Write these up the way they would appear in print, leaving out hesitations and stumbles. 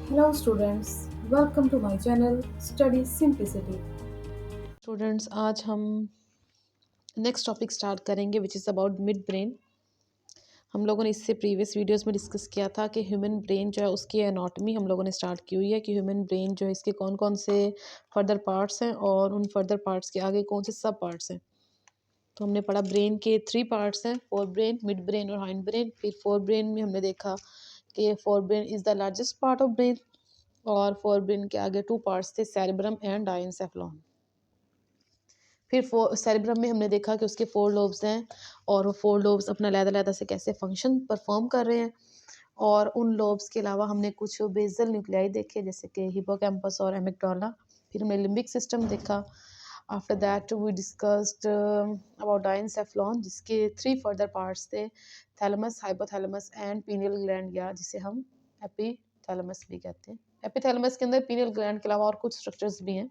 Hello students, welcome to my channel Study Simplicity. Students आज हम next topic start करेंगे which is about mid brain. हम लोगों ने इससे प्रीवियस वीडियोस में डिस्कस किया था कि ह्यूमन ब्रेन जो है उसकी एनाटॉमी हम लोगों ने स्टार्ट की हुई है कि ह्यूमन ब्रेन जो है इसके कौन कौन से फर्दर पार्ट्स हैं और उन फर्दर पार्ट्स के आगे कौन से सब पार्ट्स हैं। तो हमने पढ़ा ब्रेन के 3 पार्ट्स हैं, फोर ब्रेन, मिड ब्रेन और हाइंड ब्रेन। फिर फोर ब्रेन में हमने देखा कि fore brain is the largest part of brain और फोर ब्रेन के आगे 2 पार्ट्स थे, सेरेब्रम एंड डायनसेफलॉन। फिर सेरेब्रम में हमने देखा कि उसके 4 लोब्स हैं और वो 4 लोब्स अपना अलग-अलग से कैसे फंक्शन परफॉर्म कर रहे हैं। और उन लोब्स के अलावा हमने कुछ बेसल न्यूक्लियाई देखे जैसे कि हिप्पोकैम्पस और एमिग्डाला। फिर हमने लिम्बिक सिस्टम देखा। After that we discussed about diencephalon जिसके 3 फर्दर पार्ट्स थे, thalamus, hypothalamus and pineal gland, या जिसे हम एपिथैलेमस भी कहते हैं। एपिथैलेमस के अंदर पीनियल ग्लैंड के अलावा और कुछ स्ट्रक्चर्स भी हैं,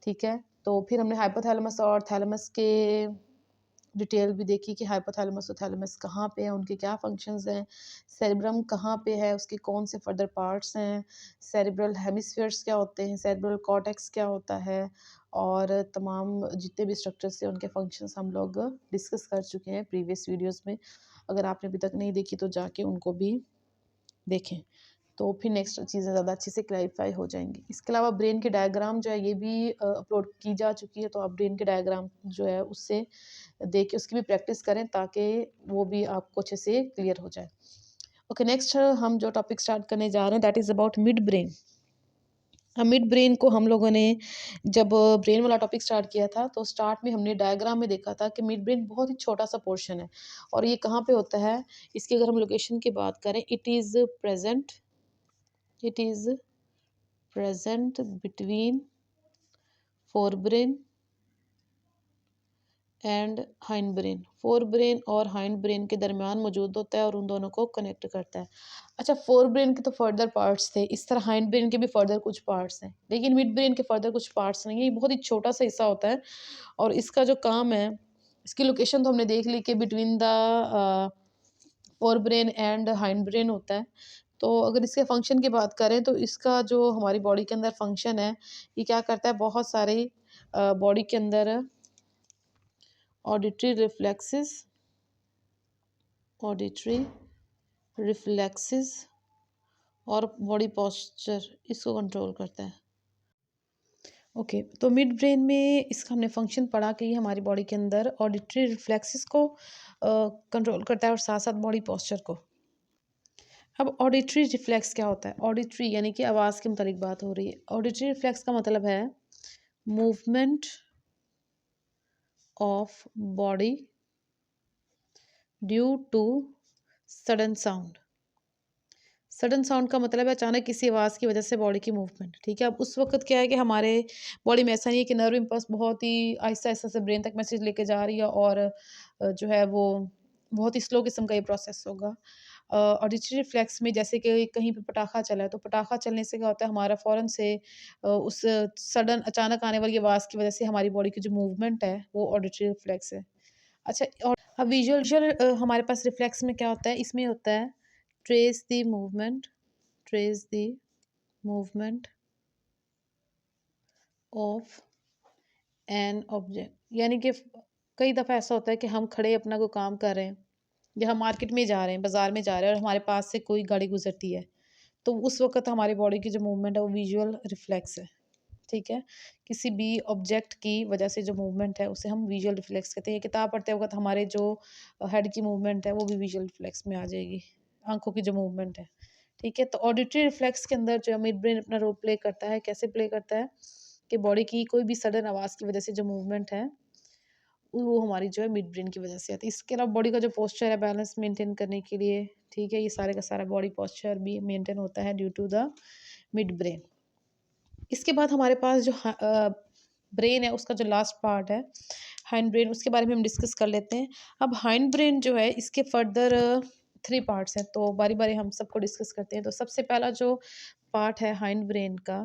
ठीक है। तो फिर हमने हाइपोथैलेमस और थैलेमस के डिटेल भी देखी कि हाइपोथैलेमस और थैलेमस कहाँ पे है, उनके क्या फंक्शंस हैं, सेरेब्रम कहाँ पे है, उसके कौन से फर्दर पार्ट्स हैं, सेरेब्रल हेमिस्फीयर्स क्या होते हैं, सेरेब्रल कॉर्टेक्स क्या होता है, और तमाम जितने भी स्ट्रक्चर्स हैं उनके फंक्शंस हम लोग डिस्कस कर चुके हैं प्रीवियस वीडियोस में। अगर आपने अभी तक नहीं देखी तो जाके उनको भी देखें, तो फिर नेक्स्ट चीज़ें ज़्यादा अच्छे से क्लैरिफाई हो जाएंगी। इसके अलावा ब्रेन के डायग्राम जो है ये भी अपलोड की जा चुकी है, तो आप ब्रेन के डायग्राम जो है उससे देख के उसकी भी प्रैक्टिस करें ताकि वो भी आपको अच्छे से क्लियर हो जाए। ओके, नेक्स्ट हम जो टॉपिक स्टार्ट करने जा रहे हैं that is about mid brain. Mid brain को हम लोगों ने जब ब्रेन वाला टॉपिक स्टार्ट किया था तो स्टार्ट में हमने डायग्राम में देखा था कि मिड ब्रेन बहुत ही छोटा सा पोर्शन है और ये कहाँ पे होता है। इसकी अगर हम लोकेशन की बात करें, it is present between fore brain and hind brain. Fore brain और हाइंड ब्रेन के दरमियान मौजूद होता है और उन दोनों को कनेक्ट करता है। अच्छा, फोर ब्रेन के तो फर्दर पार्ट्स थे, इस तरह हाइंड ब्रेन के भी फर्दर कुछ पार्ट्स हैं, लेकिन मिड ब्रेन के फर्दर कुछ पार्ट्स नहीं है। ये बहुत ही छोटा सा हिस्सा होता है और इसका जो काम है, इसकी लोकेशन तो हमने देख ली कि between the fore brain and hind brain होता है। तो अगर इसके फंक्शन की बात करें तो इसका जो हमारी बॉडी के अंदर फंक्शन है, ये क्या करता है, बहुत सारे बॉडी के अंदर ऑडिटरी रिफ्लेक्सेस ऑडिटरी रिफ्लेक्सेस और बॉडी पोस्चर इसको कंट्रोल करता है। ओके, तो मिड ब्रेन में इसका हमने फंक्शन पढ़ा कि ये हमारी बॉडी के अंदर ऑडिटरी रिफ्लेक्सेस को कंट्रोल करता है और साथ साथ बॉडी पोस्चर को। अब ऑडिटरी रिफ्लेक्स क्या होता है? ऑडिटरी यानी कि आवाज़ के मुतालिक बात हो रही है। ऑडिटरी रिफ्लेक्स का मतलब है movement of body due to sudden sound. Sudden sound का मतलब है अचानक किसी आवाज़ की वजह से बॉडी की मूवमेंट, ठीक है। अब उस वक्त क्या है कि हमारे बॉडी में ऐसा नहीं है कि नर्व इम्पल्स बहुत ही आहिस्ता आहिस्ता से ब्रेन तक मैसेज लेके जा रही है और जो है वो बहुत ही स्लो किस्म का ये प्रोसेस होगा। ऑडिटरी रिफ्लेक्स में जैसे कि कहीं पे पटाखा चला है तो पटाखा चलने से क्या होता है, हमारा फ़ौरन से उस सडन अचानक आने वाली आवाज़ की वजह से हमारी बॉडी की जो मूवमेंट है वो ऑडिटरी रिफ्लेक्स है। अच्छा, और अब विजुअल हमारे पास रिफ्लेक्स में क्या होता है, इसमें होता है trace the movement trace the movement of an object. यानी कि कई दफ़ा ऐसा होता है कि हम खड़े अपना कोई काम कर रहे हैं या हम मार्केट में जा रहे हैं, बाज़ार में जा रहे हैं और हमारे पास से कोई गाड़ी गुजरती है, तो उस वक्त हमारी बॉडी की जो मूवमेंट है वो विजुअल रिफ्लेक्स है, ठीक है। किसी भी ऑब्जेक्ट की वजह से जो मूवमेंट है उसे हम विजुअल रिफ्लेक्स कहते हैं। किताब पढ़ते वक्त हमारे जो हेड की मूवमेंट है वो भी विजुअल रिफ्लेक्स में आ जाएगी, आंखों की जो मूवमेंट है, ठीक है। तो ऑडिटरी रिफ्लेक्स के अंदर जो है मिड ब्रेन अपना रोल प्ले करता है। कैसे प्ले करता है कि बॉडी की कोई भी सडन आवाज़ की वजह से जो मूवमेंट है वो हमारी जो है मिड ब्रेन की वजह से आती है। इसके अलावा बॉडी का जो पोस्चर है बैलेंस मेंटेन करने के लिए, ठीक है, ये सारे का सारा बॉडी पोस्चर भी मेंटेन होता है due to the mid brain. इसके बाद हमारे पास जो ब्रेन है उसका जो लास्ट पार्ट है हाइंड ब्रेन, उसके बारे में हम डिस्कस कर लेते हैं। अब हाइंड ब्रेन जो है इसके फर्दर 3 पार्ट्स हैं, तो बारी बारी हम सबको डिस्कस करते हैं। तो सबसे पहला जो पार्ट है हाइंड ब्रेन का,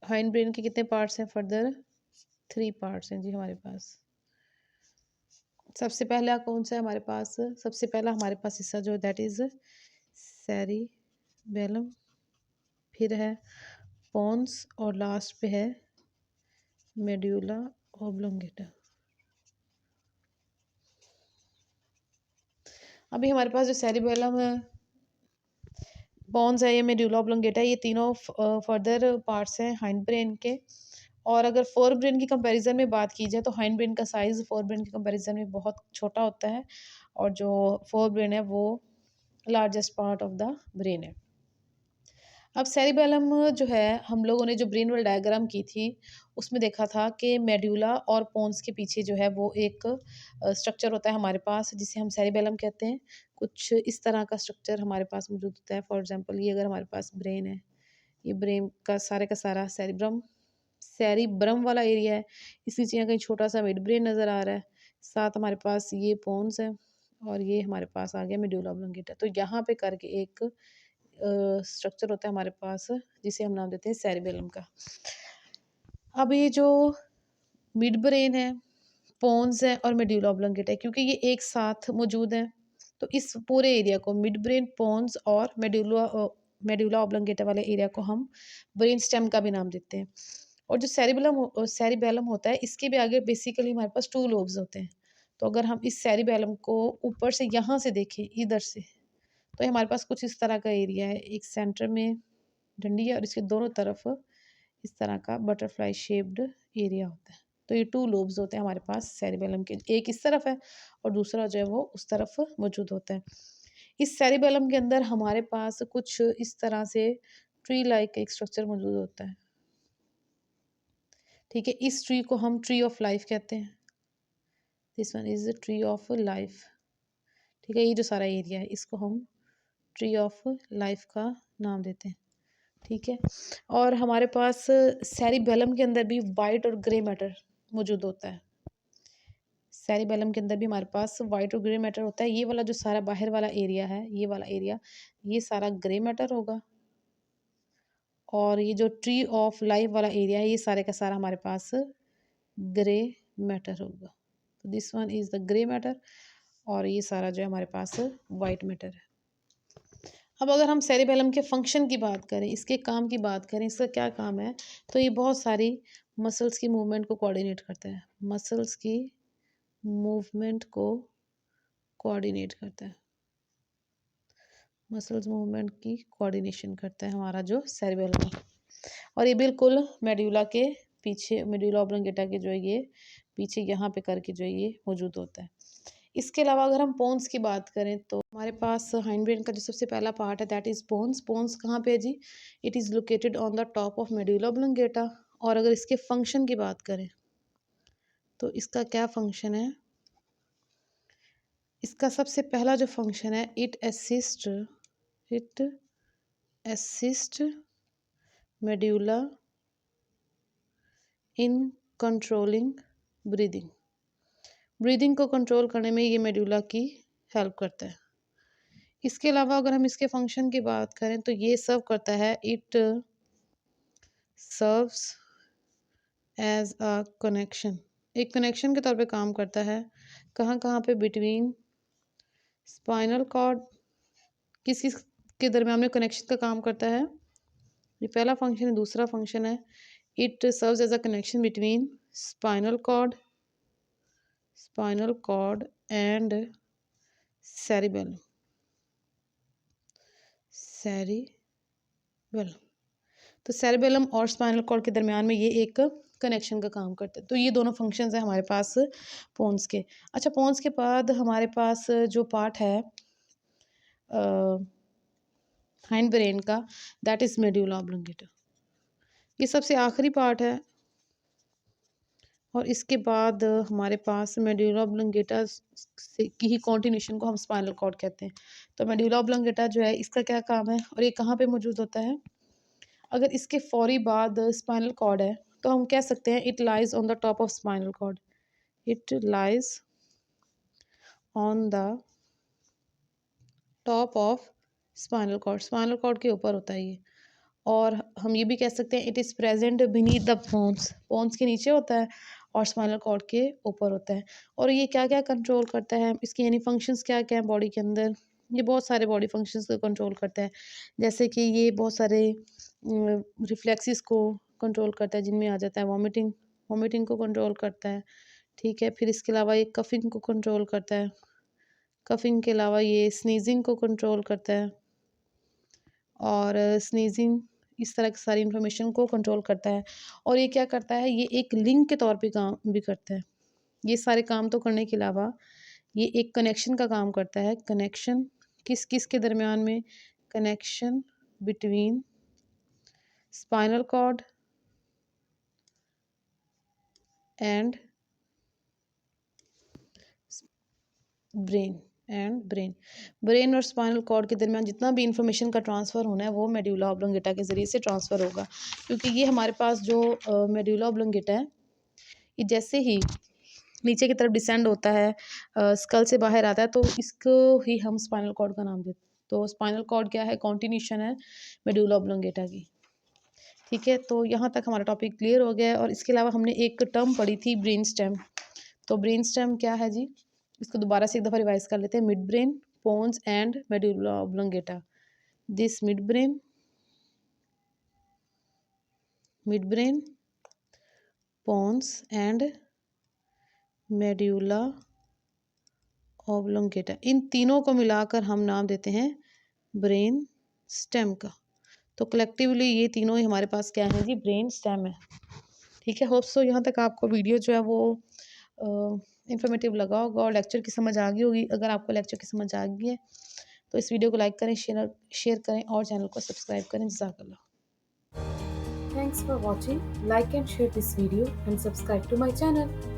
हाइंड ब्रेन के कितने पार्ट्स हैं फर्दर? 3 पार्ट्स हैं जी हमारे पास। सबसे पहला कौन सा है हमारे पास? सबसे पहला हमारे पास हिस्सा जो दैट इज सेरिबेलम, फिर है पोन्स और लास्ट पे है मेड्यूला ऑब्लोंगेटा। अभी हमारे पास जो सेरिबेलम है, पोन्स है, ये मेड्यूला ऑब्लोंगेटा, ये तीनों फर्दर पार्ट्स हैं हाइंड ब्रेन के। और अगर फोर ब्रेन की कंपैरिजन में बात की जाए तो हाइंड ब्रेन का साइज़ फोर ब्रेन की कंपैरिजन में बहुत छोटा होता है, और जो फोर ब्रेन है वो largest part of the brain है। अब सेरिबेलम जो है, हम लोगों ने जो ब्रेन वेल डायग्राम की थी उसमें देखा था कि मेड्यूला और पोन्स के पीछे जो है वो एक स्ट्रक्चर होता है हमारे पास, जिसे हम सेरिबेलम कहते हैं। कुछ इस तरह का स्ट्रक्चर हमारे पास मौजूद होता है। फॉर एग्जांपल, ये अगर हमारे पास ब्रेन है, ये ब्रेन का सारा सेरिब्रम वाला एरिया है। इस नीचे यहाँ कहीं छोटा सा मिड ब्रेन नज़र आ रहा है। साथ हमारे पास ये पोन्स है, और ये हमारे पास आ गया मेड्यूला ऑब्लोंगेटा। तो यहाँ पे करके एक स्ट्रक्चर होता है हमारे पास, जिसे हम नाम देते हैं सेरिबेलम का। अब ये जो मिड ब्रेन है, पोन्स है और मेड्यूला ऑब्लोंगेटा है, क्योंकि ये एक साथ मौजूद है, तो इस पूरे एरिया को मिड ब्रेन, पोन्स और मेड्यूला ऑब्लोंगेटा वाले एरिया को हम ब्रेन स्टेम का भी नाम देते हैं। और जो सेरिबेलम होता है, इसके भी आगे बेसिकली हमारे पास टू लोब्स होते हैं। तो अगर हम इस सेरिबेलम को ऊपर से यहाँ से देखें, इधर से, तो ये हमारे पास कुछ इस तरह का एरिया है। एक सेंटर में डंडी है और इसके दोनों तरफ इस तरह का बटरफ्लाई शेप्ड एरिया होता है। तो ये टू लोब्स होते हैं हमारे पास सेरिबेलम के, एक इस तरफ है और दूसरा जो है वो उस तरफ मौजूद होता है। इस सेरिबेलम के अंदर हमारे पास कुछ इस तरह से ट्री लाइक एक स्ट्रक्चर मौजूद होता है। ठीक है, इस ट्री को हम ट्री ऑफ लाइफ कहते हैं। This one is tree of life. ठीक है, ये जो सारा एरिया है इसको हम ट्री ऑफ लाइफ का नाम देते हैं। ठीक है, और हमारे पास सेरिबेलम के अंदर भी वाइट और ग्रे मैटर मौजूद होता है। सेरिबेलम के अंदर भी हमारे पास वाइट और ग्रे मैटर होता है। ये वाला जो सारा बाहर वाला एरिया है, ये वाला एरिया, ये सारा ग्रे मैटर होगा, और ये जो ट्री ऑफ लाइफ वाला एरिया है, ये सारे का सारा हमारे पास ग्रे मैटर होगा। तो this one is the grey matter, और ये सारा जो है हमारे पास वाइट मैटर है। अब अगर हम सेरिबेलम के फंक्शन की बात करें, इसके काम की बात करें, इसका क्या काम है, तो ये बहुत सारी मसल्स की मूवमेंट को कोऑर्डिनेट करता है। मसल्स की मूवमेंट को कोऑर्डिनेट करता है। मसल्स मूवमेंट की कोऑर्डिनेशन करता है हमारा जो सेरिबेलम है, और ये बिल्कुल मेड्यूला के पीछे, मेड्यूला ऑब्लोंगेटा के जो है ये पीछे यहाँ पे करके जो है ये मौजूद होता है। इसके अलावा अगर हम पोन्स की बात करें तो हमारे पास हाइंड ब्रेन का जो सबसे पहला पार्ट है दैट इज़ पोन्स। पोन्स कहाँ पे है जी? It is located on the top of medulla oblongata. और अगर इसके फंक्शन की बात करें तो इसका क्या फंक्शन है? इसका सबसे पहला जो फंक्शन है, it assist medulla in controlling breathing. Breathing को कंट्रोल करने में ये मेड्यूला की हेल्प करता है। इसके अलावा अगर हम इसके फंक्शन की बात करें तो ये सर्व करता है, it serves as a connection. एक कनेक्शन के तौर पे काम करता है। कहाँ कहाँ पे? बिटवीन स्पाइनल कॉर्ड, किस किस के दरमियान में कनेक्शन का काम करता है? ये पहला फंक्शन है। दूसरा फंक्शन है, it serves as a connection between spinal cord and cerebellum. तो सेरिबेलम और स्पाइनल कॉर्ड के दरमियान में ये एक कनेक्शन का काम करता है। तो ये दोनों फंक्शंस हैं हमारे पास पोन्स के। अच्छा, पोन्स के बाद हमारे पास जो पार्ट है हाइंड ब्रेन का, दैट इज़ मेड्यूला ऑब्लोंगेटा। ये सबसे आखिरी पार्ट है, और इसके बाद हमारे पास मेड्यूला ऑब्लोंगेटा से की ही कॉन्टिन्यूशन को हम स्पाइनल कॉर्ड कहते हैं। तो मेड्यूला ऑब्लोंगेटा जो है, इसका क्या काम है और ये कहाँ पे मौजूद होता है? अगर इसके फौरी बाद स्पाइनल कॉर्ड है तो हम कह सकते हैं it lies on the top of spinal cord. It lies on the top of spinal cord. Spinal cord के ऊपर होता है ये। और हम ये भी कह सकते हैं it is present beneath the pons. Pons के नीचे होता है और स्पाइनल कॉर्ड के ऊपर होता है। और ये क्या क्या कंट्रोल करता है, इसके यानी फंक्शंस क्या क्या हैं बॉडी के अंदर? ये बहुत सारे बॉडी फंक्शंस को कंट्रोल करता है, जैसे कि ये बहुत सारे रिफ्लेक्सेस को कंट्रोल करता है, जिनमें आ जाता है वॉमिटिंग, वॉमिटिंग को कंट्रोल करता है। ठीक है, फिर इसके अलावा ये कफिंग को कंट्रोल करता है, कफिंग के अलावा ये स्नीजिंग को कंट्रोल करता है, और स्नीजिंग इस तरह की सारी इन्फॉर्मेशन को कंट्रोल करता है। और ये क्या करता है, ये एक लिंक के तौर पे काम भी करता है। ये सारे काम तो करने के अलावा ये एक कनेक्शन का काम करता है। कनेक्शन किस किस के दरमियान में, connection between spinal cord and brain brain और स्पाइनल कॉर्ड के दरमियान जितना भी इंफॉर्मेशन का ट्रांसफ़र होना है वो मेडुला ऑब्लोंगेटा के ज़रिए से ट्रांसफ़र होगा। क्योंकि ये हमारे पास जो मेडुला ऑब्लोंगेटा है, ये जैसे ही नीचे की तरफ डिसेंड होता है, स्कल से बाहर आता है, तो इसको ही हम स्पाइनल कॉर्ड का नाम देते हैं। तो स्पाइनल कॉर्ड क्या है, कॉन्टिन्यूशन है मेडुला ऑब्लोंगेटा की। ठीक है, तो यहाँ तक हमारा टॉपिक क्लियर हो गया है। और इसके अलावा हमने एक टर्म पढ़ी थी, ब्रेन स्टेम। तो ब्रेन स्टेम क्या है जी, इसको दोबारा से एक दफ़ा रिवाइज कर लेते हैं। Mid brain, pons and medulla oblongata. This mid brain, pons and medulla oblongata, इन तीनों को मिलाकर हम नाम देते हैं ब्रेन स्टेम का। तो कलेक्टिवली ये तीनों ही हमारे पास क्या है जी, ब्रेन स्टेम है। ठीक है, होप सो यहाँ तक आपको वीडियो जो है वो इंफॉर्मेटिव लगा होगा और लेक्चर की समझ आ गई होगी। अगर आपको लेक्चर की समझ आ गई है तो इस वीडियो को लाइक करें, शेयर करें और चैनल को सब्सक्राइब करें। जज़ाकल्लाह। Thanks for watching. Like and share this video and subscribe to my channel.